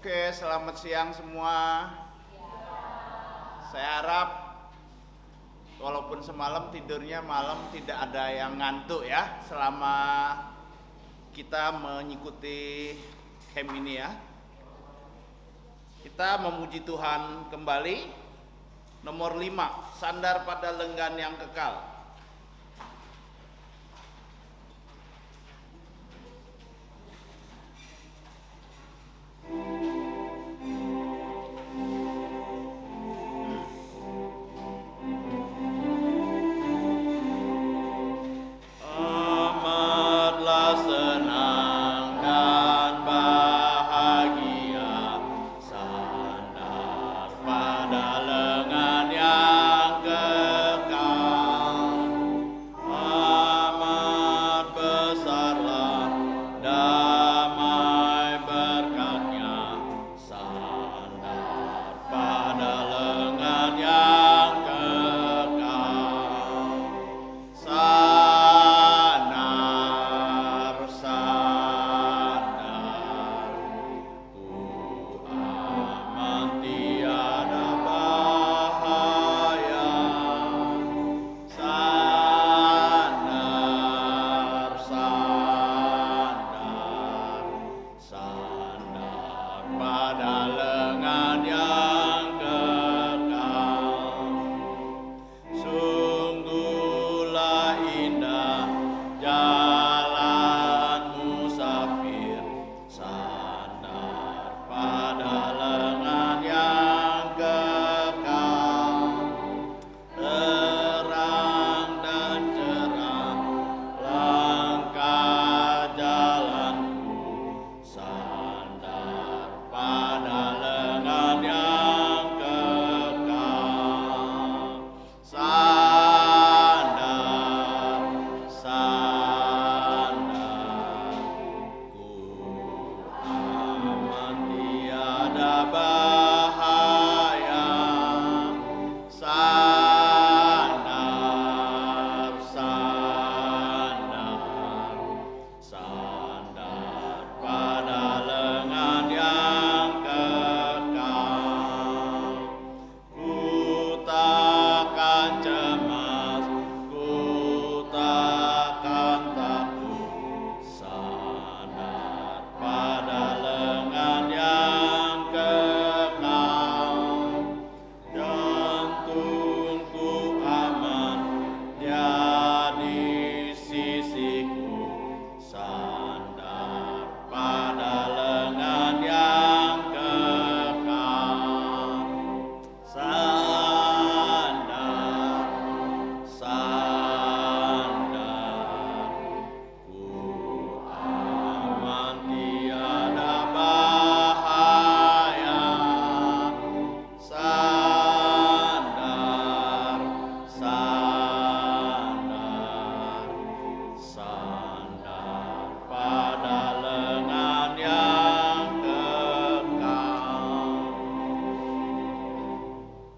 Oke, selamat siang semua. Saya harap walaupun semalam tidurnya malam tidak ada yang ngantuk ya selama kita mengikuti camp ini ya. Kita memuji Tuhan kembali. Nomor 5, sandar pada lengan yang kekal.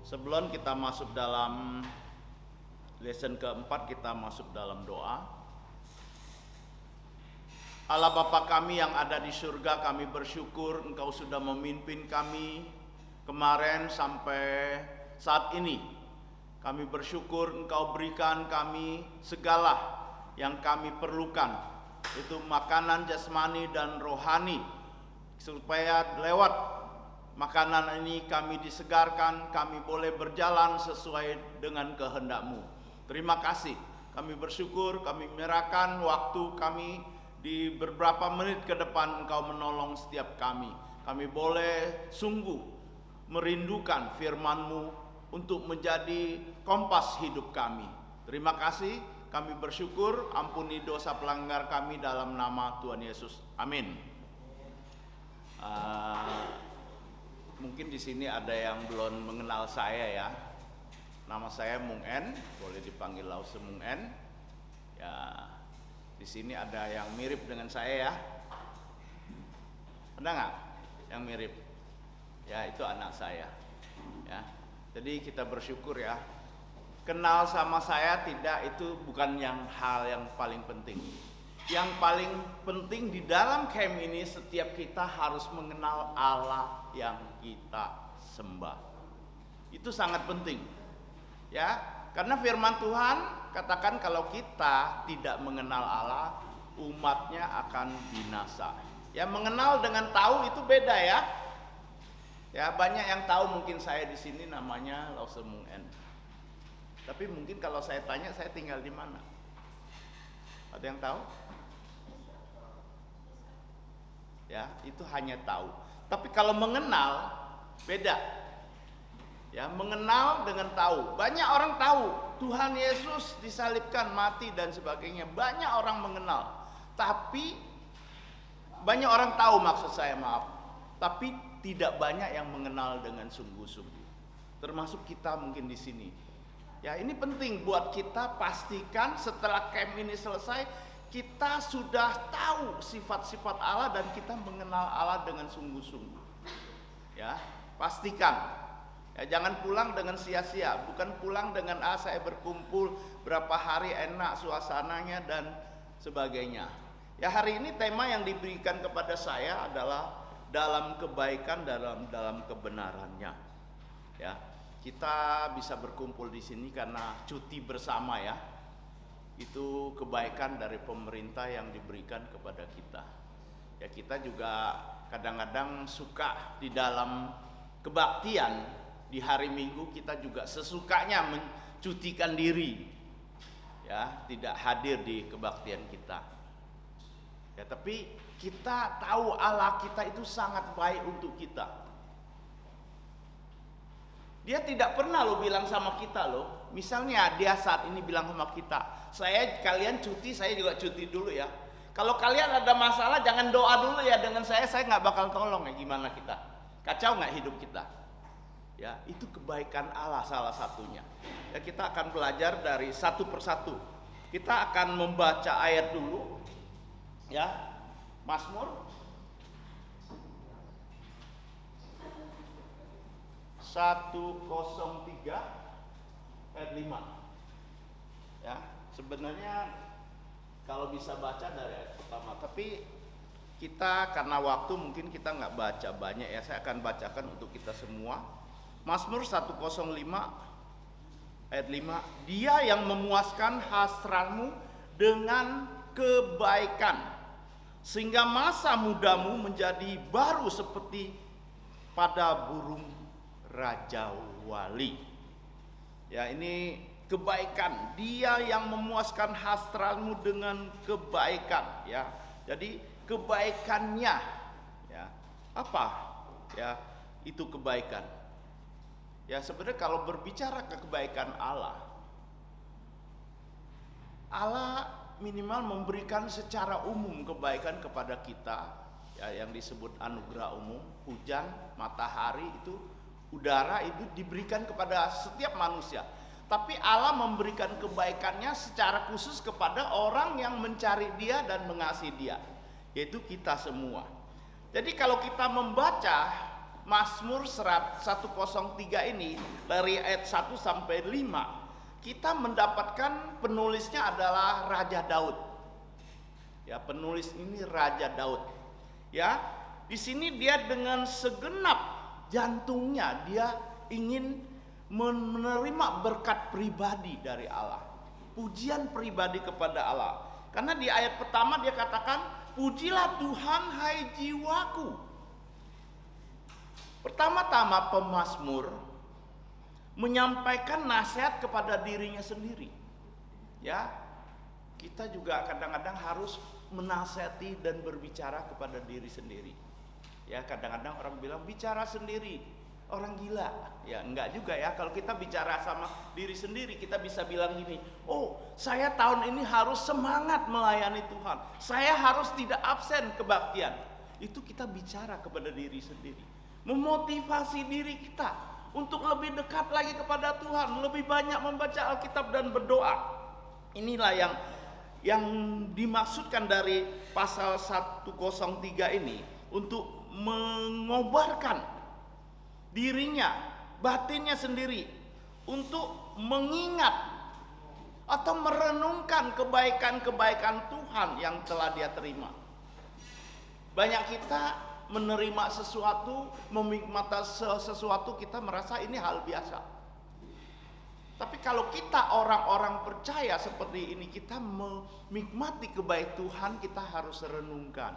Sebelum kita masuk dalam lesson keempat, kita masuk dalam doa. Allah Bapa kami yang ada di surga, kami bersyukur Engkau sudah memimpin kami kemarin sampai saat ini. Kami bersyukur Engkau berikan kami segala yang kami perlukan, itu makanan jasmani dan rohani, supaya lewat makanan ini kami disegarkan, kami boleh berjalan sesuai dengan kehendak-Mu. Terima kasih, kami bersyukur, kami menyerahkan waktu kami di beberapa menit ke depan Engkau menolong setiap kami. Kami boleh sungguh merindukan firman-Mu untuk menjadi kompas hidup kami. Terima kasih, kami bersyukur, ampuni dosa pelanggar kami dalam nama Tuhan Yesus. Amin. Mungkin di sini ada yang belum mengenal saya ya. Nama saya Mung En, boleh dipanggil Lause Mung En. Ya, di sini ada yang mirip dengan saya ya. Ada nggak yang mirip? Ya, itu anak saya. Ya, jadi kita bersyukur ya. kenal sama saya tidak, itu bukan hal yang paling penting. Yang paling penting di dalam camp ini, setiap kita harus mengenal Allah yang kita sembah. Itu sangat penting. Ya, karena firman Tuhan katakan kalau kita tidak mengenal Allah, umatnya akan binasa. Ya, mengenal dengan tahu itu beda ya. Ya, banyak yang tahu mungkin saya di sini namanya Lausemung N. Tapi mungkin kalau saya tanya saya tinggal di mana? Ada yang tahu? Ya, itu hanya tahu. Tapi kalau mengenal beda. Ya, mengenal dengan tahu. Banyak orang tahu Tuhan Yesus disalibkan, mati dan sebagainya. Banyak orang mengenal. Tapi banyak orang tahu, maksud saya, maaf. Tapi tidak banyak yang mengenal dengan sungguh-sungguh. Termasuk kita mungkin di sini. Ya, ini penting buat kita pastikan setelah camp ini selesai, kita sudah tahu sifat-sifat Allah dan kita mengenal Allah dengan sungguh-sungguh. Ya, pastikan. Ya, jangan pulang dengan sia-sia, bukan pulang dengan saya berkumpul berapa hari enak suasananya dan sebagainya. Ya, hari ini tema yang diberikan kepada saya adalah dalam kebaikan, dalam kebenarannya. Ya, kita bisa berkumpul di sini karena cuti bersama ya. Itu kebaikan dari pemerintah yang diberikan kepada kita. Ya, kita juga kadang-kadang suka di dalam kebaktian di hari Minggu kita juga sesukanya mencutikan diri. Ya, tidak hadir di kebaktian kita. Ya, tapi kita tahu Allah kita itu sangat baik untuk kita. Dia tidak pernah bilang sama kita misalnya dia saat ini bilang sama kita, kalian cuti, saya juga cuti dulu ya. Kalau kalian ada masalah jangan doa dulu ya dengan saya nggak bakal tolong ya. Gimana kita? Kacau nggak hidup kita? Ya, itu kebaikan Allah salah satunya. Ya, kita akan belajar dari satu persatu. Kita akan membaca ayat dulu. Ya, Mazmur 103 ayat 5. Ya, sebenarnya kalau bisa baca dari ayat pertama, tapi kita karena waktu mungkin kita nggak baca banyak ya. Saya akan bacakan untuk kita semua. Mazmur 105 ayat 5. Dia yang memuaskan hasratmu dengan kebaikan, sehingga masa mudamu menjadi baru seperti pada burung Raja Wali. Ya, ini kebaikan. Dia yang memuaskan hasratmu dengan kebaikan. Ya, jadi kebaikannya. Ya, apa? Ya, itu kebaikan. Ya, sebenarnya kalau berbicara kebaikan Allah, Allah minimal memberikan secara umum kebaikan kepada kita. Ya, yang disebut anugerah umum, hujan, matahari itu, udara itu diberikan kepada setiap manusia. Tapi Allah memberikan kebaikannya secara khusus kepada orang yang mencari Dia dan mengasihi Dia, yaitu kita semua. Jadi kalau kita membaca Mazmur 103 ini dari ayat 1 sampai 5, kita mendapatkan penulisnya adalah Raja Daud. Ya, penulis ini Raja Daud. Ya, di sini dia dengan segenap jantungnya dia ingin menerima berkat pribadi dari Allah, pujian pribadi kepada Allah. Karena di ayat pertama dia katakan, pujilah Tuhan hai jiwaku. Pertama-tama pemazmur menyampaikan nasihat kepada dirinya sendiri. Ya, kita juga kadang-kadang harus menasihati dan berbicara kepada diri sendiri. Ya, kadang-kadang orang bilang bicara sendiri, orang gila. Ya, enggak juga ya. Kalau kita bicara sama diri sendiri, kita bisa bilang gini, oh, saya tahun ini harus semangat melayani Tuhan. Saya harus tidak absen kebaktian. Itu kita bicara kepada diri sendiri. Memotivasi diri kita untuk lebih dekat lagi kepada Tuhan, lebih banyak membaca Alkitab dan berdoa. Inilah yang dimaksudkan dari pasal 103 ini, untuk mengobarkan dirinya, batinnya sendiri, untuk mengingat atau merenungkan kebaikan-kebaikan Tuhan yang telah dia terima. Banyak kita menerima sesuatu, menikmati sesuatu, kita merasa ini hal biasa. Tapi kalau kita orang-orang percaya seperti ini, kita menikmati kebaikan Tuhan, kita harus renungkan.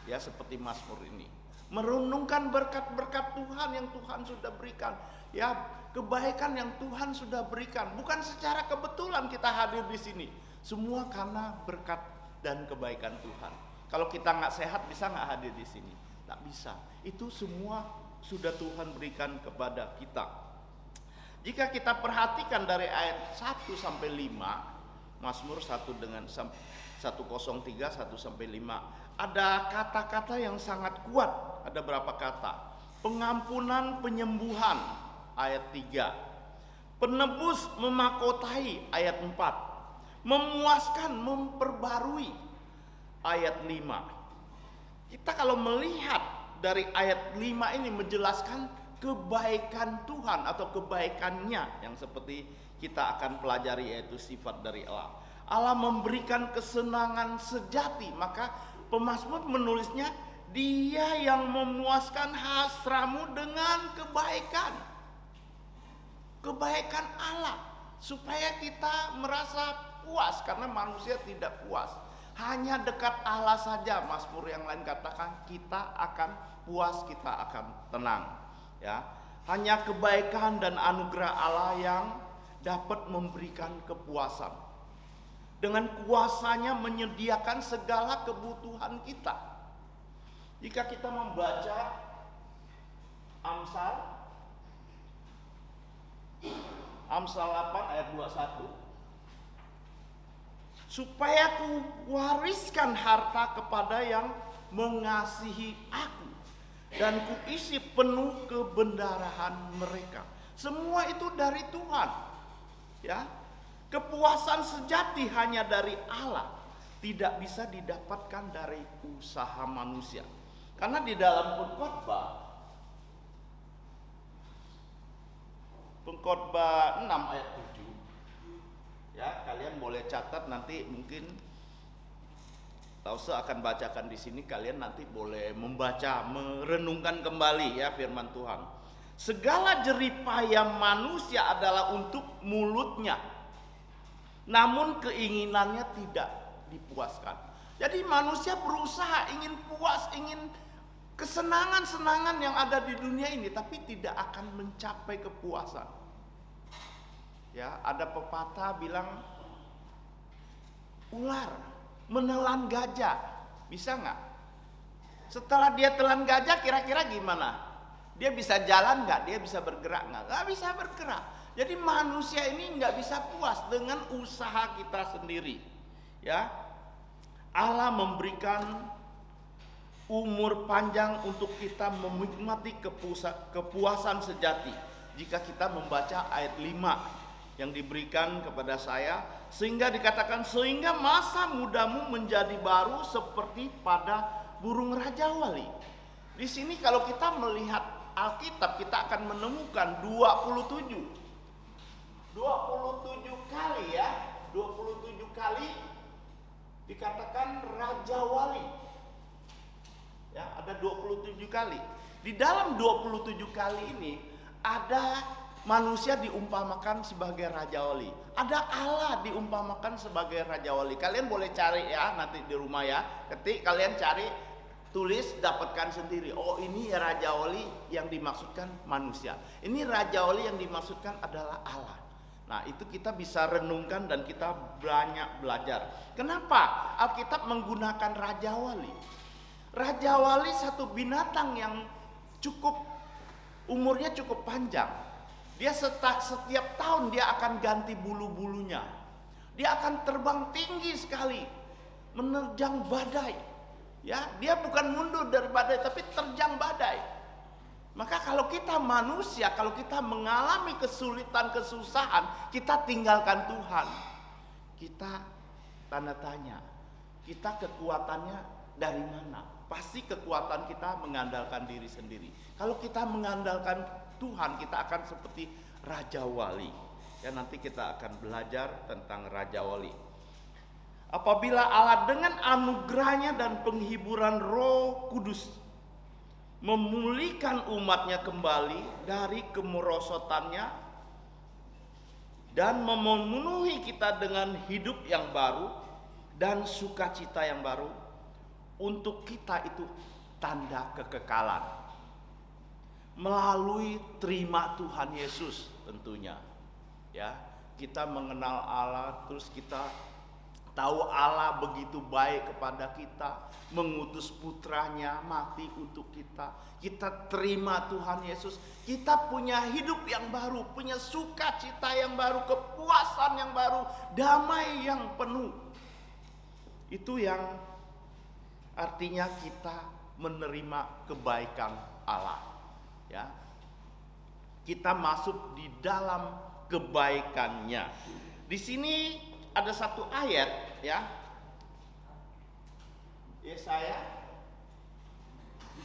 Ya, seperti Mazmur ini. Merenungkan berkat-berkat Tuhan yang Tuhan sudah berikan. Ya, kebaikan yang Tuhan sudah berikan. Bukan secara kebetulan kita hadir di sini. Semua karena berkat dan kebaikan Tuhan. Kalau kita nggak sehat, bisa nggak hadir di sini? Tak bisa. Itu semua sudah Tuhan berikan kepada kita. Jika kita perhatikan dari ayat 1 sampai 5, Mazmur 1 dengan 103 1 sampai 5, ada kata-kata yang sangat kuat. Ada berapa kata? Pengampunan, penyembuhan, ayat 3. Penebus, memakotai, ayat 4. Memuaskan, memperbarui, ayat 5. Kita kalau melihat dari ayat 5 ini menjelaskan kebaikan Tuhan atau kebaikannya yang seperti kita akan pelajari, yaitu sifat dari Allah. Allah memberikan kesenangan sejati, maka pemazmur menulisnya, Dia yang memuaskan hasramu dengan kebaikan. Kebaikan Allah, supaya kita merasa puas, karena manusia tidak puas. Hanya dekat Allah saja, Mazmur yang lain katakan, kita akan puas, kita akan tenang. Ya, hanya kebaikan dan anugerah Allah yang dapat memberikan kepuasan. Dengan kuasanya menyediakan segala kebutuhan kita. Jika kita membaca Amsal 8 ayat 21, supaya ku wariskan harta kepada yang mengasihi aku, dan ku isi penuh kebenaran mereka. Semua itu dari Tuhan. Ya, kepuasan sejati hanya dari Allah, tidak bisa didapatkan dari usaha manusia. Karena di dalam Pengkhotbah 6 ayat 7, ya, kalian boleh catat, nanti mungkin Tause akan bacakan di sini, kalian nanti boleh membaca, merenungkan kembali ya firman Tuhan. Segala jeripaya manusia adalah untuk mulutnya, namun keinginannya tidak dipuaskan. Jadi manusia berusaha ingin puas, ingin kesenangan-senangan yang ada di dunia ini, tapi tidak akan mencapai kepuasan. Ya, ada pepatah bilang, ular menelan gajah, bisa nggak? Setelah dia telan gajah, kira-kira gimana? Dia bisa jalan nggak? Dia bisa bergerak nggak? Nggak bisa bergerak. Jadi manusia ini nggak bisa puas dengan usaha kita sendiri. Ya, Allah memberikan umur panjang untuk kita menikmati kepuasan sejati. Jika kita membaca ayat 5 yang diberikan kepada saya, sehingga dikatakan, sehingga masa mudamu menjadi baru seperti pada burung rajawali. Di sini kalau kita melihat Alkitab, kita akan menemukan 27 kali ya, 27 kali dikatakan rajawali. Ya, ada 27 kali. Di dalam 27 kali ini ada manusia diumpamakan sebagai rajawali. Ada Allah diumpamakan sebagai rajawali. Kalian boleh cari ya nanti di rumah ya. Ketik kalian cari, tulis, dapatkan sendiri. Oh, ini rajawali yang dimaksudkan manusia. Ini rajawali yang dimaksudkan adalah Allah. Nah, itu kita bisa renungkan dan kita banyak belajar. Kenapa Alkitab menggunakan rajawali? Rajawali satu binatang yang umurnya cukup panjang. Dia setiap tahun dia akan ganti bulu-bulunya. Dia akan terbang tinggi sekali, menerjang badai. Ya, dia bukan mundur dari badai, tapi terjang badai. Maka kalau kita manusia, kalau kita mengalami kesulitan, kesusahan, kita tinggalkan Tuhan. Kita tanda tanya, kita kekuatannya dari mana? Pasti kekuatan kita mengandalkan diri sendiri. Kalau kita mengandalkan Tuhan, kita akan seperti rajawali. Ya, nanti kita akan belajar tentang Raja Wali. Apabila Allah dengan anugerahnya dan penghiburan Roh Kudus memulihkan umatnya kembali dari kemerosotannya dan memenuhi kita dengan hidup yang baru dan sukacita yang baru, untuk kita itu tanda kekekalan melalui terima Tuhan Yesus tentunya. Ya, kita mengenal Allah, terus kita tahu Allah begitu baik kepada kita, mengutus putranya mati untuk kita. Kita terima Tuhan Yesus, kita punya hidup yang baru, punya sukacita yang baru, kepuasan yang baru, damai yang penuh. Itu yang artinya kita menerima kebaikan Allah. Ya, kita masuk di dalam kebaikannya. Di sini ada satu ayat, ya, Yesaya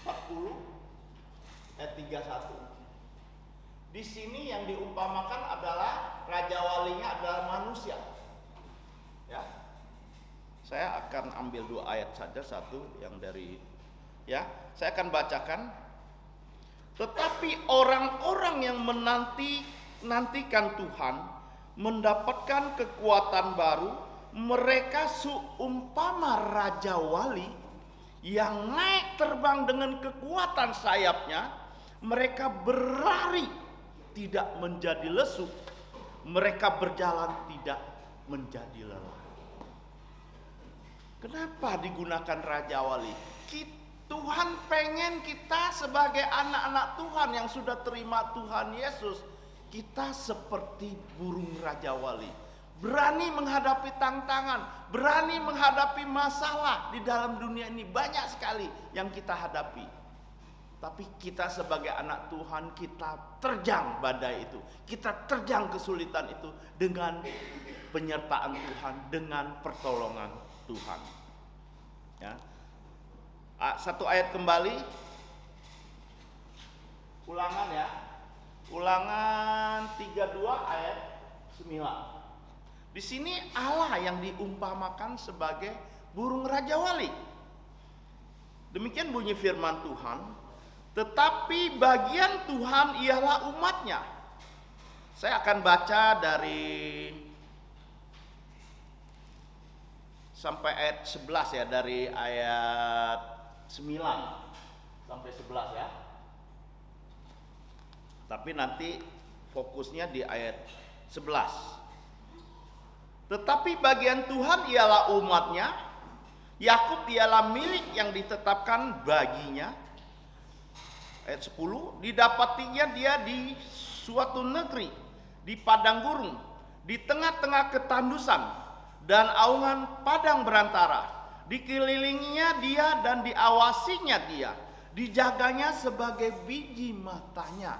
40 ayat 31. Di sini yang diumpamakan adalah raja walinya adalah manusia. Ya, saya akan ambil 2 ayat saja, satu yang dari, ya, saya akan bacakan. Tetapi orang-orang yang nantikan Tuhan mendapatkan kekuatan baru, mereka seumpama raja wali yang naik terbang dengan kekuatan sayapnya. Mereka berlari tidak menjadi lesu, mereka berjalan tidak menjadi lelah. Kenapa digunakan raja wali? Tuhan pengen kita sebagai anak-anak Tuhan yang sudah terima Tuhan Yesus, kita seperti burung raja wali, berani menghadapi tantangan, berani menghadapi masalah di dalam dunia ini. Banyak sekali yang kita hadapi, tapi kita sebagai anak Tuhan, kita terjang badai itu, kita terjang kesulitan itu dengan penyertaan Tuhan, dengan pertolongan Tuhan. Ya, satu ayat kembali, Ulangan, ya, Ulangan 32 ayat 9. Di sini Allah yang diumpamakan sebagai burung raja wali. Demikian bunyi firman Tuhan. Tetapi bagian Tuhan ialah umatnya. Saya akan baca dari sampai ayat 11, ya, dari ayat 9 sampai 11, ya. Tapi nanti fokusnya di ayat 11. Tetapi bagian Tuhan ialah umatnya, Yakub ialah milik yang ditetapkan baginya. Ayat 10, didapatinya dia di suatu negeri, di padang gurun, di tengah-tengah ketandusan dan aungan padang berantara. Dikelilinginya dia dan diawasinya dia, dijaganya sebagai biji matanya.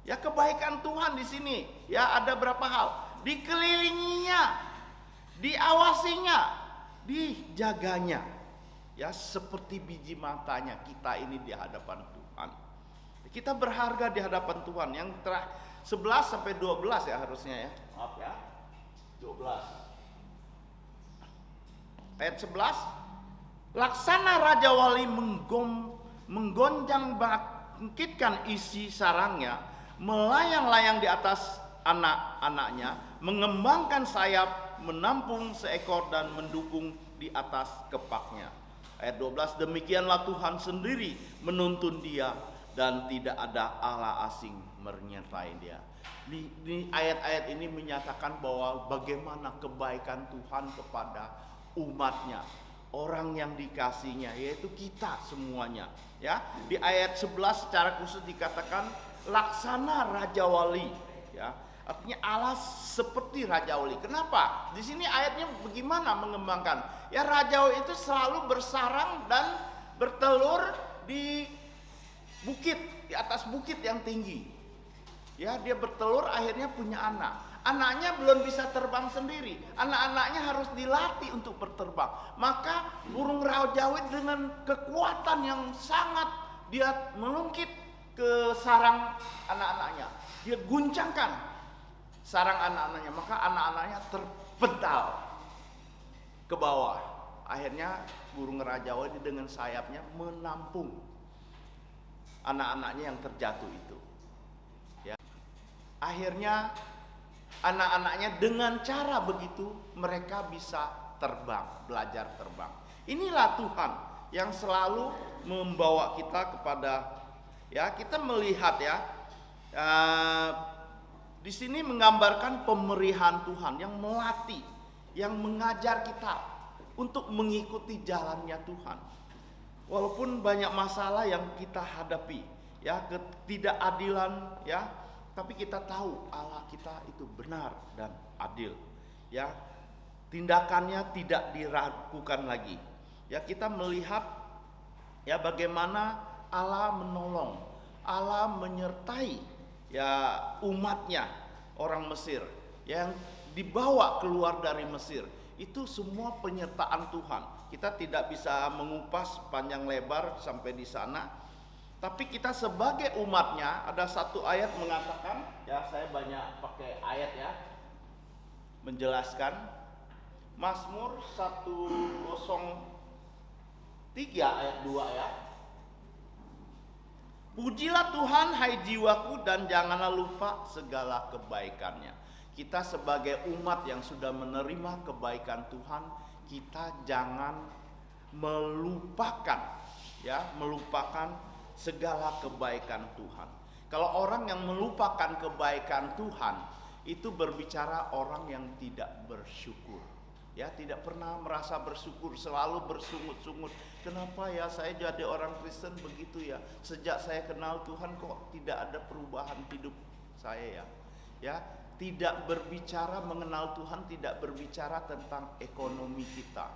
Ya, kebaikan Tuhan di sini, ya, ada berapa hal. Dikelilinginya, diawasinya, dijaganya. Ya, seperti biji matanya kita ini di hadapan Tuhan. Kita berharga di hadapan Tuhan. Yang 11 sampai 12, ya, harusnya, ya. Maaf, ya. 12. Ayat 11. Laksana raja wali menggonjang bangkitkan isi sarangnya, melayang-layang di atas anak-anaknya, mengembangkan sayap, menampung seekor dan mendukung di atas kepaknya. Ayat 12, demikianlah Tuhan sendiri menuntun dia dan tidak ada Allah asing menyertai dia. Di ayat-ayat ini menyatakan bahwa bagaimana kebaikan Tuhan kepada umatnya, orang yang dikasihnya, yaitu kita semuanya. Ya, di ayat 11 secara khusus dikatakan laksana raja wali, ya. Artinya Allah seperti raja wali. Kenapa? Di sini ayatnya bagaimana mengembangkan? Ya, raja wali itu selalu bersarang dan bertelur di bukit, di atas bukit yang tinggi. Ya, dia bertelur akhirnya punya anak. Anaknya belum bisa terbang sendiri. Anak-anaknya harus dilatih untuk berterbang. Maka burung rajawi dengan kekuatan yang sangat, dia melungkit ke sarang anak-anaknya. Dia guncangkan. sarang anak-anaknya, maka anak-anaknya terpental ke bawah. Akhirnya burung rajawa ini dengan sayapnya menampung anak-anaknya yang terjatuh itu. Ya. Akhirnya anak-anaknya dengan cara begitu mereka bisa terbang, belajar terbang. Inilah Tuhan yang selalu membawa kita kepada, ya, kita melihat ya, di sini menggambarkan pemeliharaan Tuhan yang melatih, yang mengajar kita untuk mengikuti jalannya Tuhan. Walaupun banyak masalah yang kita hadapi, ya, ketidakadilan, ya, tapi kita tahu Allah kita itu benar dan adil, ya. Tindakannya tidak diragukan lagi. Ya, kita melihat ya bagaimana Allah menolong, Allah menyertai ya umatnya orang Mesir yang dibawa keluar dari Mesir. Itu semua penyertaan Tuhan. Kita tidak bisa mengupas panjang lebar sampai di sana. Tapi kita sebagai umatnya, ada satu ayat mengatakan, ya saya banyak pakai ayat ya, menjelaskan. Mazmur 103 ayat 2 ya. Pujilah Tuhan hai jiwaku dan janganlah lupa segala kebaikannya. Kita sebagai umat yang sudah menerima kebaikan Tuhan, kita jangan melupakan segala kebaikan Tuhan. Kalau orang yang melupakan kebaikan Tuhan, itu berbicara orang yang tidak bersyukur. Ya, tidak pernah merasa bersyukur, selalu bersungut-sungut. Kenapa ya saya jadi orang Kristen begitu ya? Sejak saya kenal Tuhan kok tidak ada perubahan hidup saya ya. Ya, tidak berbicara mengenal Tuhan, tidak berbicara tentang ekonomi kita.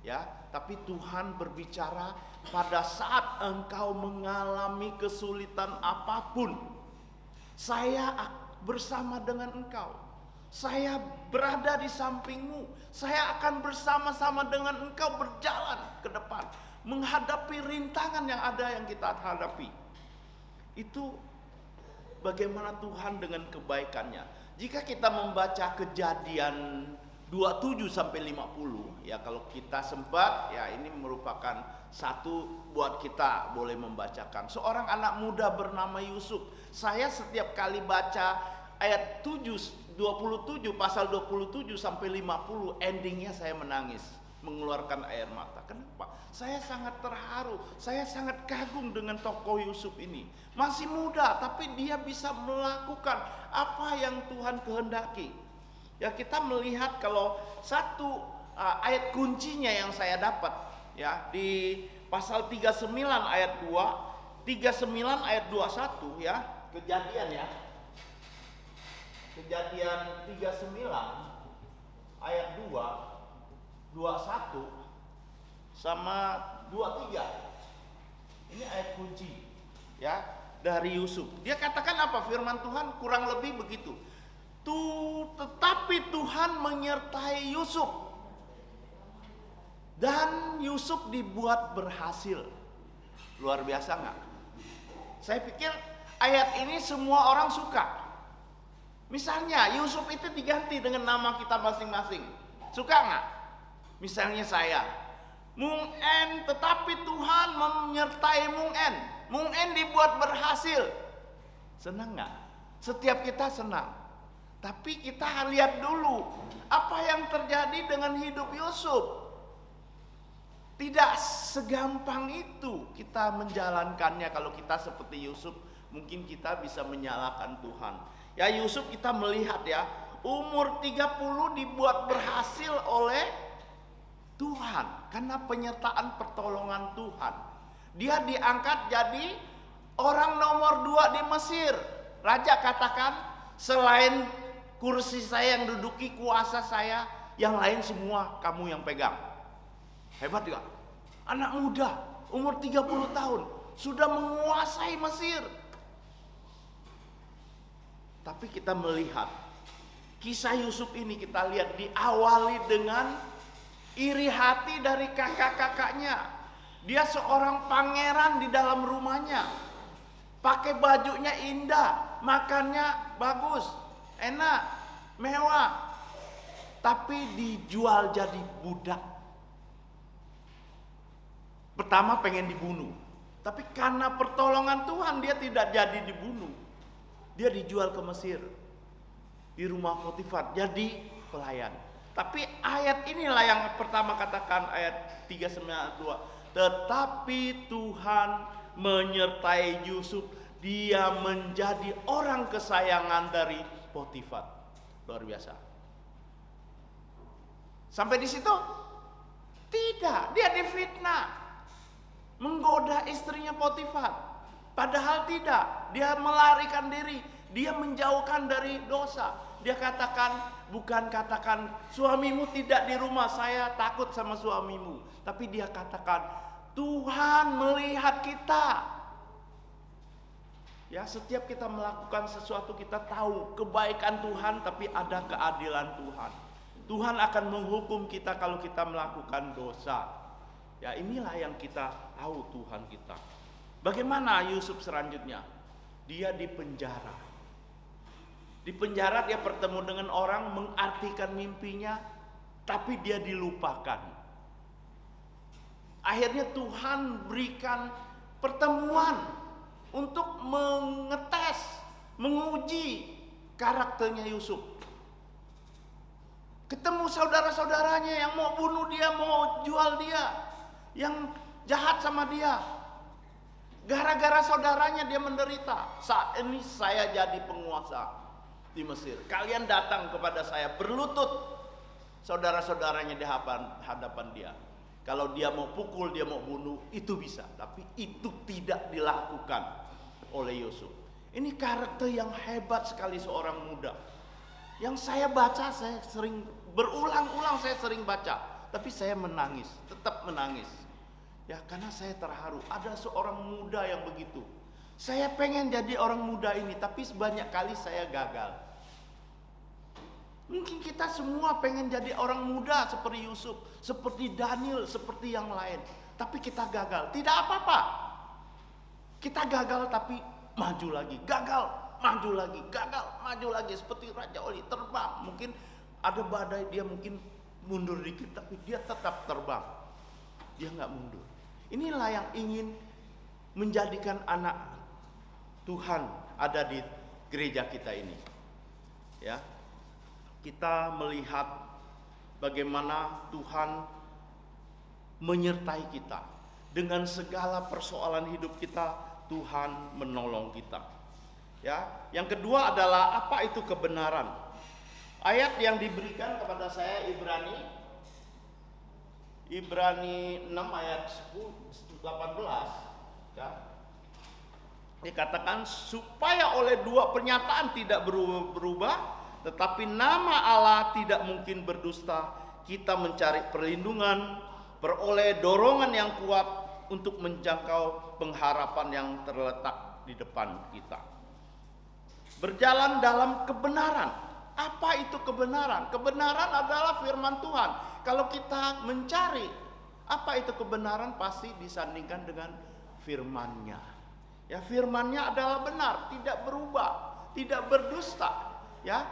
Ya, tapi Tuhan berbicara pada saat engkau mengalami kesulitan apapun, saya bersama dengan engkau. Saya berada di sampingmu. Saya akan bersama-sama dengan engkau berjalan ke depan, menghadapi rintangan yang ada yang kita hadapi. Itu bagaimana Tuhan dengan kebaikannya. Jika kita membaca Kejadian 27 sampai 50, ya kalau kita sempat, ya ini merupakan satu buat kita boleh membacakan. Seorang anak muda bernama Yusuf. Saya setiap kali baca ayat 27 pasal 27 sampai 50, endingnya saya menangis, mengeluarkan air mata. Kenapa? Saya sangat terharu, saya sangat kagum dengan tokoh Yusuf ini. Masih muda tapi dia bisa melakukan apa yang Tuhan kehendaki. Ya, kita melihat kalau satu ayat kuncinya yang saya dapat ya di pasal 39 ayat 2, 39 ayat 21 ya, Kejadian ya. Kejadian 39 ayat 2, 21 sama 23. Ini ayat kunci ya dari Yusuf. Dia katakan apa? Firman Tuhan kurang lebih begitu. Tetapi Tuhan menyertai Yusuf dan Yusuf dibuat berhasil. Luar biasa nggak? Saya pikir ayat ini semua orang suka. Misalnya Yusuf itu diganti dengan nama kita masing-masing. Suka nggak? Misalnya saya, Mung En, tetapi Tuhan menyertai Mung En. Mung En dibuat berhasil. Senang nggak? Setiap kita senang. Tapi kita lihat dulu apa yang terjadi dengan hidup Yusuf. Tidak segampang itu kita menjalankannya. Kalau kita seperti Yusuf, mungkin kita bisa menyalahkan Tuhan. Ya, Yusuf kita melihat ya, umur 30 dibuat berhasil oleh Tuhan karena penyertaan pertolongan Tuhan. Dia diangkat jadi orang nomor 2 di Mesir. Raja katakan, selain kursi saya yang duduki, kuasa saya, yang lain semua kamu yang pegang. Hebat juga. Anak muda, umur 30 tahun, sudah menguasai Mesir. Tapi kita melihat, kisah Yusuf ini kita lihat diawali dengan iri hati dari kakak-kakaknya. Dia seorang pangeran di dalam rumahnya. Pakai bajunya indah, makannya bagus, enak. mewah, tapi dijual jadi budak. Pertama pengen dibunuh, tapi karena pertolongan Tuhan dia tidak jadi dibunuh. Dia dijual ke Mesir, di rumah Potifar, jadi pelayan. Tapi ayat inilah yang pertama katakan, ayat 392. Tetapi Tuhan menyertai Yusuf, dia menjadi orang kesayangan dari Potifar. Luar biasa. Sampai di situ? Tidak, dia difitnah. Menggoda istrinya Potifar. Padahal tidak, dia melarikan diri, dia menjauhkan dari dosa. Dia katakan, bukan katakan suamimu tidak di rumah, saya takut sama suamimu. Tapi dia katakan, Tuhan melihat kita. Ya, setiap kita melakukan sesuatu kita tahu kebaikan Tuhan, tapi ada keadilan Tuhan. Tuhan akan menghukum kita kalau kita melakukan dosa. Ya, inilah yang kita tahu Tuhan kita. Bagaimana Yusuf selanjutnya? Dia di penjara. Di penjara dia bertemu dengan orang, mengartikan mimpinya, tapi dia dilupakan. Akhirnya Tuhan berikan pertemuan untuk mengetes, menguji karakternya Yusuf. Ketemu saudara-saudaranya yang mau bunuh dia, mau jual dia, yang jahat sama dia. Gara-gara saudaranya dia menderita. Saat ini saya jadi penguasa di Mesir. Kalian datang kepada saya berlutut. Saudara-saudaranya di hadapan dia. Kalau dia mau pukul, dia mau bunuh, itu bisa. Tapi itu tidak dilakukan oleh Yusuf. Ini karakter yang hebat sekali seorang muda. Yang saya baca, saya sering berulang-ulang saya sering baca. Tapi saya menangis, tetap menangis. Ya, karena saya terharu. Ada seorang muda yang begitu. Saya pengen jadi orang muda ini, tapi sebanyak kali saya gagal. Mungkin kita semua pengen jadi orang muda seperti Yusuf, seperti Daniel, seperti yang lain. Tapi kita gagal. Tidak apa-apa. Kita gagal tapi maju lagi. Gagal, maju lagi. Gagal, maju lagi. Seperti Raja Oli terbang. Mungkin ada badai, dia mungkin mundur dikit, tapi dia tetap terbang. Dia nggak mundur. Inilah yang ingin menjadikan anak Tuhan ada di gereja kita ini. Ya, kita melihat bagaimana Tuhan menyertai kita dengan segala persoalan hidup kita. Tuhan menolong kita. Ya, yang kedua adalah apa itu kebenaran. Ayat yang diberikan kepada saya Ibrani 6 ayat 18 ya. Dikatakan supaya oleh dua pernyataan tidak berubah, tetapi nama Allah tidak mungkin berdusta, kita mencari perlindungan, peroleh dorongan yang kuat untuk menjangkau pengharapan yang terletak di depan kita. Berjalan dalam kebenaran. Apa itu kebenaran? Kebenaran adalah firman Tuhan. Kalau kita mencari apa itu kebenaran, pasti disandingkan dengan firman-Nya. Ya, firman-Nya adalah benar, tidak berubah, tidak berdusta, ya,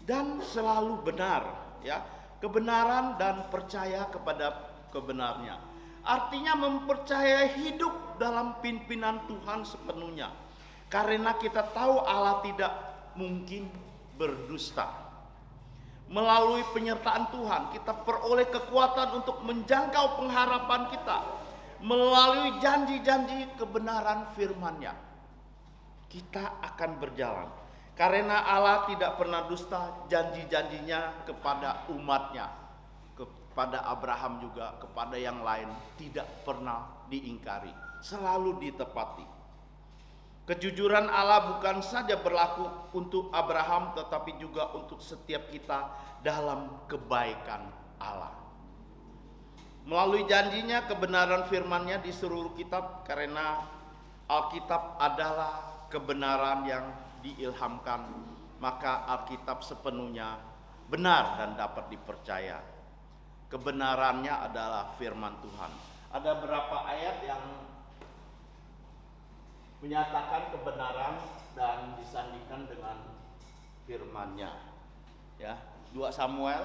dan selalu benar, ya. Kebenaran dan percaya kepada kebenarnya. Artinya mempercayai hidup dalam pimpinan Tuhan sepenuhnya. Karena kita tahu Allah tidak mungkin berdusta. Melalui penyertaan Tuhan, kita peroleh kekuatan untuk menjangkau pengharapan kita. Melalui janji-janji kebenaran firman-Nya, kita akan berjalan. Karena Allah tidak pernah dusta, janji-janjinya kepada umat-Nya, kepada Abraham juga, kepada yang lain, tidak pernah diingkari, selalu ditepati. Kejujuran Allah bukan saja berlaku untuk Abraham, tetapi juga untuk setiap kita dalam kebaikan Allah. Melalui janjinya, kebenaran firman-Nya di seluruh kitab, karena Alkitab adalah kebenaran yang diilhamkan, maka Alkitab sepenuhnya benar dan dapat dipercaya. Kebenarannya adalah firman Tuhan. Ada beberapa ayat yang menyatakan kebenaran dan disandingkan dengan firman-Nya. Ya, 2 Samuel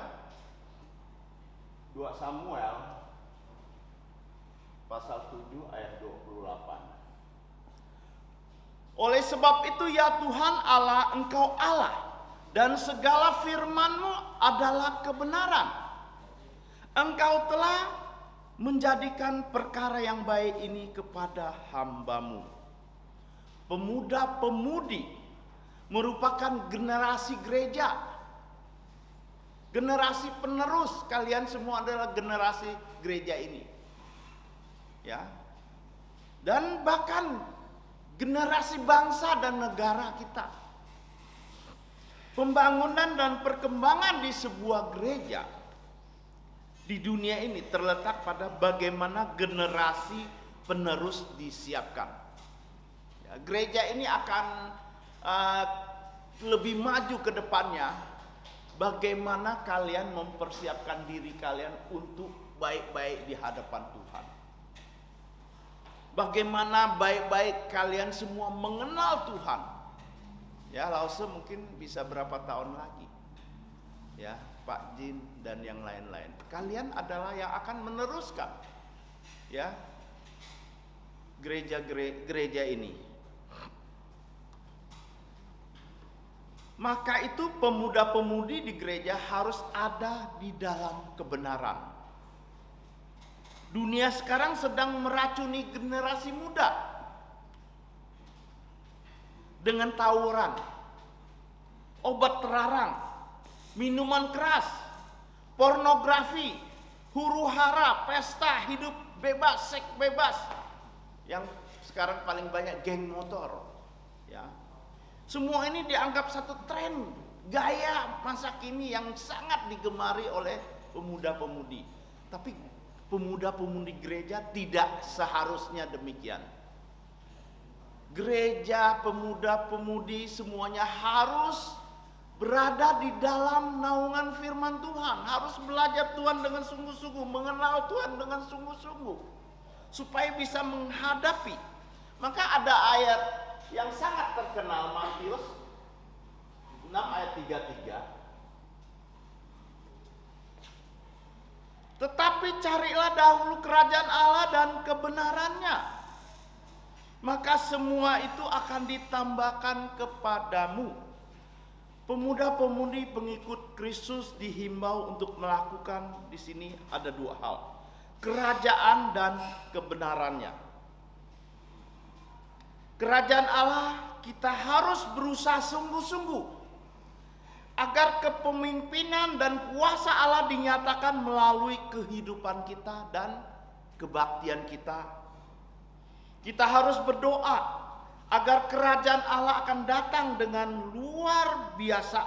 pasal 7 ayat 28. Oleh sebab itu ya Tuhan Allah, Engkau Allah, dan segala firman-Mu adalah kebenaran. Engkau telah menjadikan perkara yang baik ini kepada hamba-Mu. Pemuda-pemudi merupakan generasi gereja, generasi penerus. Kalian semua adalah generasi gereja ini, ya, dan bahkan generasi bangsa dan negara kita. Pembangunan dan perkembangan di sebuah gereja di dunia ini terletak pada bagaimana generasi penerus disiapkan. Ya, gereja ini akan lebih maju ke depannya. Bagaimana kalian mempersiapkan diri kalian untuk baik-baik di hadapan Tuhan. Bagaimana baik-baik kalian semua mengenal Tuhan. Ya, Lause mungkin bisa berapa tahun lagi. Ya, Pak Jin dan yang lain-lain. Kalian adalah yang akan meneruskan, ya, gereja ini. Maka itu pemuda-pemudi di gereja harus ada di dalam kebenaran. Dunia sekarang sedang meracuni generasi muda dengan tawuran, obat terlarang, minuman keras, pornografi, huru-hara, pesta, hidup bebas, seks bebas. Yang sekarang paling banyak geng motor, ya. Semua ini dianggap satu tren, gaya masa kini yang sangat digemari oleh pemuda-pemudi. Tapi pemuda-pemudi gereja tidak seharusnya demikian. Gereja, pemuda-pemudi semuanya harus berada di dalam naungan firman Tuhan. Harus belajar Tuhan dengan sungguh-sungguh, mengenal Tuhan dengan sungguh-sungguh, supaya bisa menghadapi. Maka ada ayat yang sangat terkenal, Matius 6 ayat 33. Tetapi carilah dahulu kerajaan Allah dan kebenarannya, maka semua itu akan ditambahkan kepadamu. Pemuda-pemudi pengikut Kristus dihimbau untuk melakukan di sini ada 2 hal. Kerajaan dan kebenarannya. Kerajaan Allah kita harus berusaha sungguh-sungguh agar kepemimpinan dan kuasa Allah dinyatakan melalui kehidupan kita dan kebaktian kita. Kita harus berdoa agar kerajaan Allah akan datang dengan luar biasa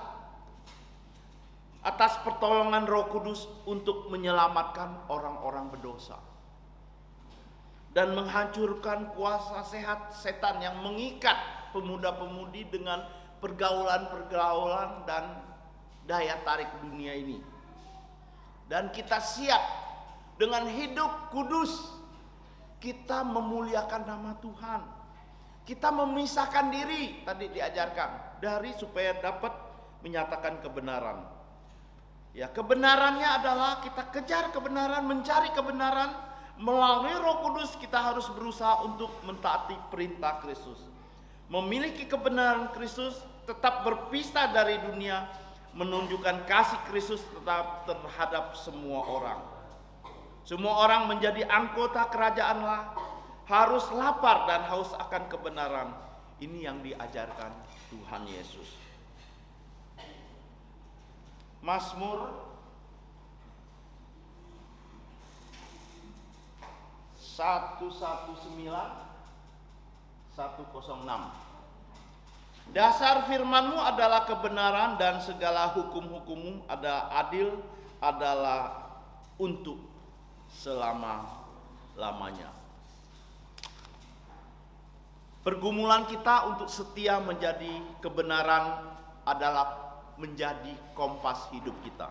atas pertolongan Roh Kudus untuk menyelamatkan orang-orang berdosa dan menghancurkan kuasa setan yang mengikat pemuda-pemudi dengan pergaulan-pergaulan dan daya tarik dunia ini. Dan kita siap dengan hidup kudus, kita memuliakan nama Tuhan. Kita memisahkan diri, tadi diajarkan, dari supaya dapat menyatakan kebenaran. Ya, kebenarannya adalah kita kejar kebenaran, mencari kebenaran. Melalui Roh Kudus kita harus berusaha untuk mentaati perintah Kristus. Memiliki kebenaran Kristus, tetap berpisah dari dunia, menunjukkan kasih Kristus tetap terhadap semua orang. Semua orang menjadi anggota kerajaan Allah, harus lapar dan haus akan kebenaran. Ini yang diajarkan Tuhan Yesus. Mazmur 106. Dasar firman-Mu adalah kebenaran dan segala hukum-hukum-Mu adalah adil, adalah untuk selama-lamanya. Pergumulan kita untuk setia menjadi kebenaran adalah menjadi kompas hidup kita.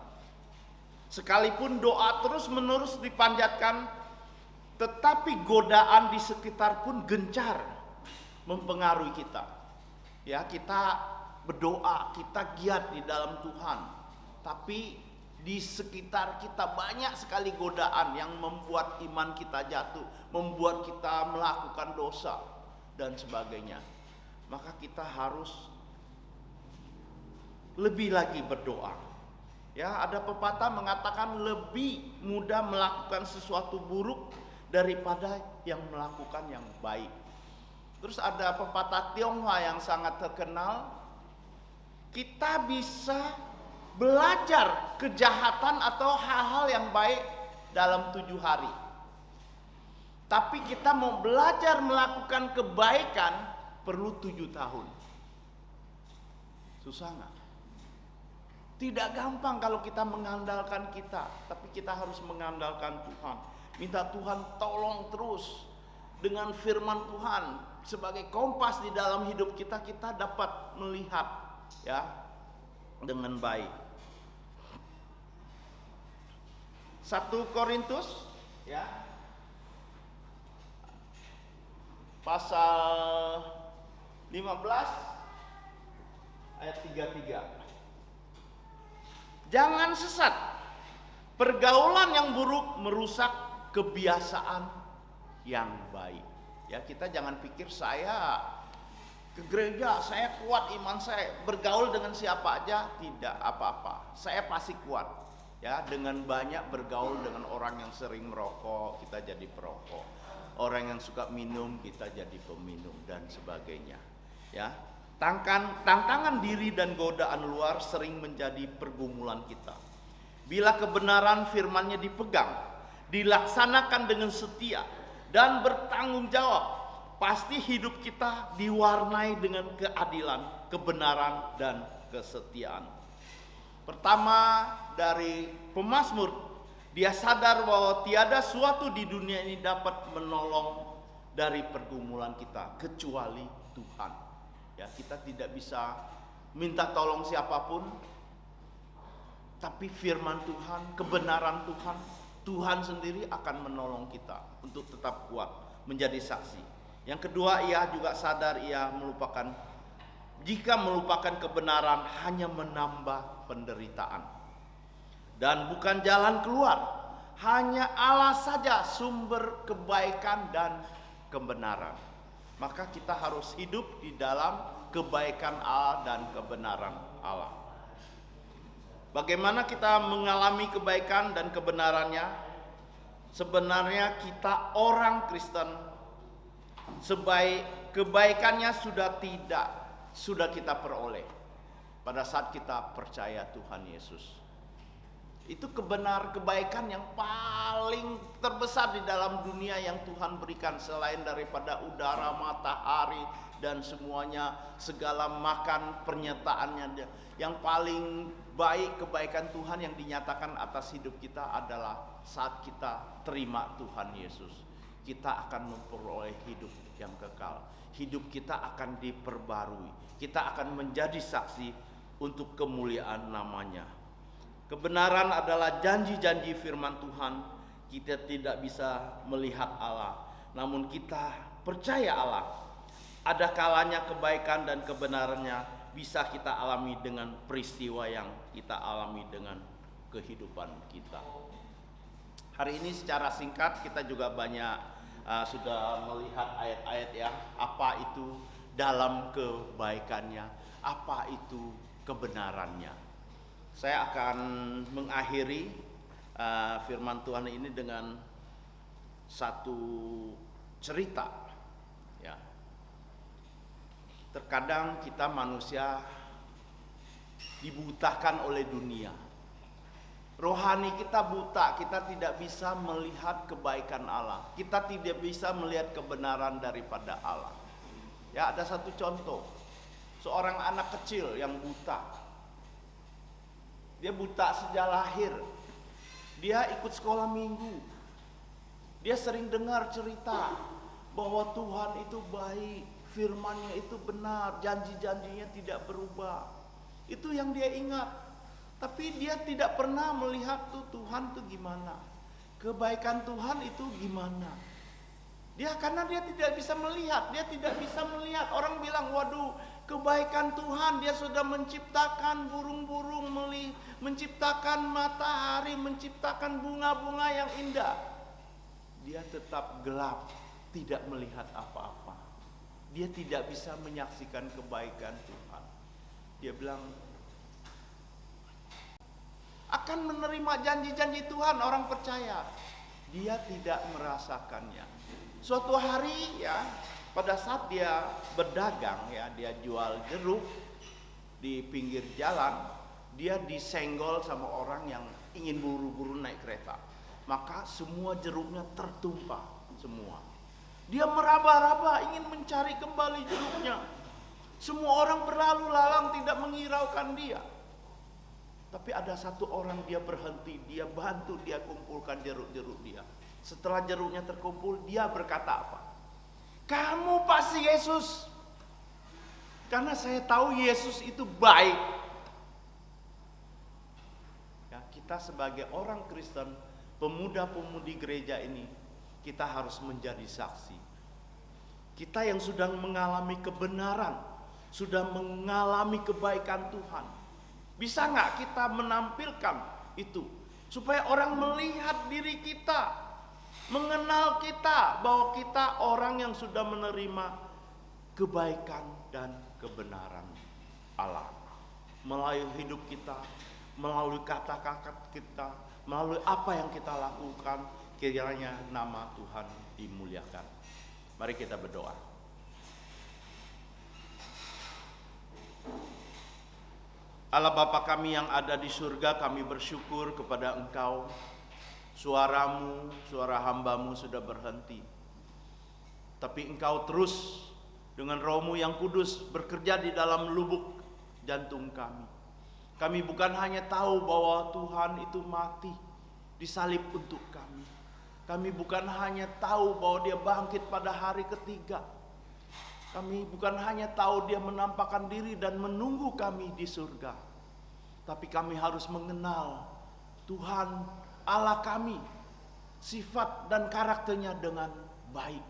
Sekalipun doa terus-menerus dipanjatkan, tetapi godaan di sekitar pun gencar mempengaruhi kita. Ya, kita berdoa, kita giat di dalam Tuhan. Tapi di sekitar kita banyak sekali godaan yang membuat iman kita jatuh, membuat kita melakukan dosa dan sebagainya. Maka kita harus lebih lagi berdoa. Ya, ada pepatah mengatakan lebih mudah melakukan sesuatu buruk daripada yang melakukan yang baik. Terus ada pepatah Tionghoa yang sangat terkenal, kita bisa belajar kejahatan atau hal-hal yang baik dalam 7 hari. Tapi kita mau belajar melakukan kebaikan perlu 7 tahun. Susah nggak? Tidak gampang kalau kita mengandalkan kita, tapi kita harus mengandalkan Tuhan. Minta Tuhan tolong terus dengan firman Tuhan sebagai kompas di dalam hidup kita, kita dapat melihat ya dengan baik. 1 Korintus ya pasal 15 ayat 33. Jangan sesat. Pergaulan yang buruk merusak kebiasaan yang baik. Ya, kita jangan pikir saya ke gereja, saya kuat iman saya, bergaul dengan siapa aja tidak apa-apa. Saya pasti kuat. Ya, dengan banyak bergaul dengan orang yang sering merokok, kita jadi perokok. Orang yang suka minum, kita jadi peminum dan sebagainya. Ya. Tantangan diri dan godaan luar sering menjadi pergumulan kita. Bila kebenaran firman-Nya dipegang, dilaksanakan dengan setia dan bertanggung jawab, pasti hidup kita diwarnai dengan keadilan, kebenaran dan kesetiaan. Pertama, dari pemazmur, dia sadar bahwa tiada suatu di dunia ini dapat menolong dari pergumulan kita kecuali Tuhan. Ya, kita tidak bisa minta tolong siapapun, tapi firman Tuhan, kebenaran Tuhan, Tuhan sendiri akan menolong kita untuk tetap kuat menjadi saksi. Yang kedua, ia juga sadar jika melupakan kebenaran hanya menambah penderitaan dan bukan jalan keluar. Hanya Allah saja sumber kebaikan dan kebenaran. Maka kita harus hidup di dalam kebaikan Allah dan kebenaran Allah. Bagaimana kita mengalami kebaikan dan kebenarannya? Sebenarnya kita orang Kristen, kebaikannya sudah kita peroleh pada saat kita percaya Tuhan Yesus. Itu kebaikan yang paling terbesar di dalam dunia yang Tuhan berikan, selain daripada udara, matahari dan semuanya, segala makan pernyataannya. Yang paling baik kebaikan Tuhan yang dinyatakan atas hidup kita adalah saat kita terima Tuhan Yesus. Kita akan memperoleh hidup yang kekal. Hidup kita akan diperbarui. Kita akan menjadi saksi untuk kemuliaan namanya. Kebenaran adalah janji-janji firman Tuhan. Kita tidak bisa melihat Allah, namun kita percaya Allah. Ada kalanya kebaikan dan kebenarannya bisa kita alami dengan peristiwa yang kita alami dengan kehidupan kita. Hari ini secara singkat kita juga banyak sudah melihat ayat-ayat yang apa itu dalam kebaikannya, apa itu kebenarannya. Saya akan mengakhiri firman Tuhan ini dengan satu cerita. Ya. Terkadang kita manusia dibutakan oleh dunia. Rohani kita buta, kita tidak bisa melihat kebaikan Allah. Kita tidak bisa melihat kebenaran daripada Allah. Ya, ada satu contoh. Seorang anak kecil yang buta. Dia buta sejak lahir. Dia ikut sekolah minggu. Dia sering dengar cerita bahwa Tuhan itu baik, firman-Nya itu benar, janji-janjinya tidak berubah. Itu yang dia ingat. Tapi dia tidak pernah melihat Tuhan itu gimana. Kebaikan Tuhan itu gimana. Karena dia tidak bisa melihat, dia tidak bisa melihat. Orang bilang, waduh, kebaikan Tuhan. Dia sudah menciptakan burung-burung, menciptakan matahari, menciptakan bunga-bunga yang indah. Dia tetap gelap, tidak melihat apa-apa. Dia tidak bisa menyaksikan kebaikan Tuhan. Dia bilang akan menerima janji-janji Tuhan, orang percaya. Dia tidak merasakannya. Suatu hari ya, pada saat dia berdagang ya, dia jual jeruk di pinggir jalan, dia disenggol sama orang yang ingin buru-buru naik kereta. Maka semua jeruknya tertumpah semua. Dia meraba-raba ingin mencari kembali jeruknya. Semua orang berlalu lalang tidak menghiraukan dia. Tapi ada satu orang, dia berhenti, dia bantu, dia kumpulkan jeruk-jeruk dia. Setelah jeruknya terkumpul, dia berkata apa? Kamu pasti Yesus. Karena saya tahu Yesus itu baik. Ya, kita sebagai orang Kristen, pemuda-pemudi gereja ini, kita harus menjadi saksi. Kita yang sudah mengalami kebenaran, sudah mengalami kebaikan Tuhan, bisa nggak kita menampilkan itu supaya orang melihat diri kita, mengenal kita, bahwa kita orang yang sudah menerima kebaikan dan kebenaran Allah melalui hidup kita, melalui kata-kata kita, melalui apa yang kita lakukan. Kiranya nama Tuhan dimuliakan. Mari kita berdoa. Allah Bapa kami yang ada di surga, kami bersyukur kepada Engkau. Suaramu, suara hambamu sudah berhenti. Tapi Engkau terus dengan Roh-Mu yang kudus bekerja di dalam lubuk jantung kami. Kami bukan hanya tahu bahwa Tuhan itu mati, disalib untuk kami. Kami bukan hanya tahu bahwa Dia bangkit pada hari ketiga. Kami bukan hanya tahu Dia menampakkan diri dan menunggu kami di surga. Tapi kami harus mengenal Tuhan Allah kami, sifat dan karakternya dengan baik.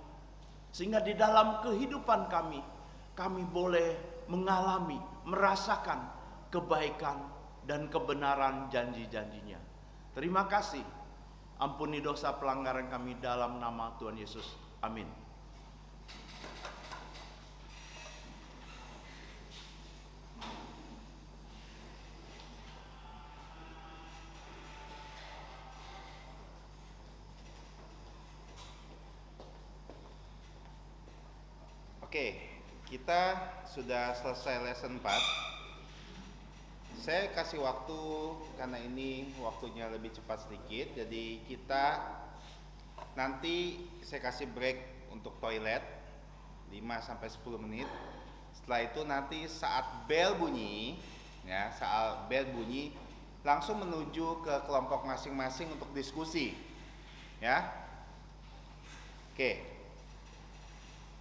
Sehingga di dalam kehidupan kami, kami boleh mengalami, merasakan kebaikan dan kebenaran janji-janjinya. Terima kasih. Ampuni dosa pelanggaran kami dalam nama Tuhan Yesus. Amin. Oke, kita sudah selesai lesson 4. Saya kasih waktu karena ini waktunya lebih cepat sedikit. Jadi kita nanti saya kasih break untuk toilet 5-10 menit. Setelah itu nanti saat bel bunyi, ya, saat bel bunyi langsung menuju ke kelompok masing-masing untuk diskusi. Ya. Oke.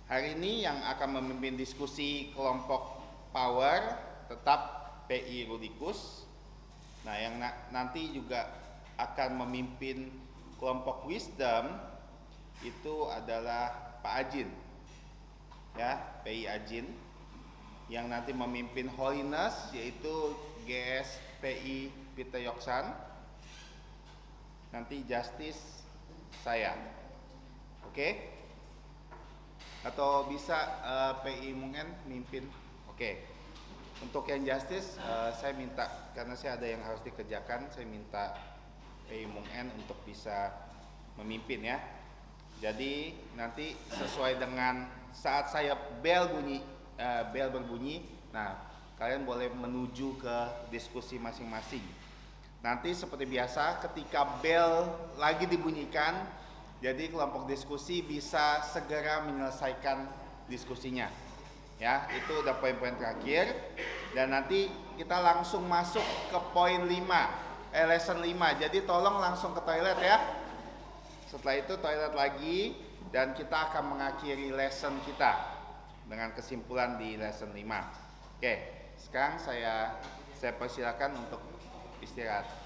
Hari ini yang akan memimpin diskusi kelompok power tetap PI Rudikus. Nah, yang nanti juga akan memimpin kelompok wisdom itu adalah Pak Ajin. Ya, PI Ajin. Yang nanti memimpin holiness yaitu GS PI Peter Yoksan. Nanti justice saya. Oke? Atau bisa PI Mungen mimpin. Oke. Untuk yang justice saya minta, karena saya ada yang harus dikerjakan, saya minta PI Mungen untuk bisa memimpin ya. Jadi nanti sesuai dengan saat saya bel berbunyi, nah kalian boleh menuju ke diskusi masing-masing. Nanti seperti biasa ketika bel lagi dibunyikan, jadi kelompok diskusi bisa segera menyelesaikan diskusinya. Ya, itu udah poin-poin terakhir. Dan nanti kita langsung masuk ke poin 5, lesson 5. Jadi tolong langsung ke toilet ya. Setelah itu toilet lagi dan kita akan mengakhiri lesson kita dengan kesimpulan di lesson 5. Oke, sekarang saya persilakan untuk istirahat.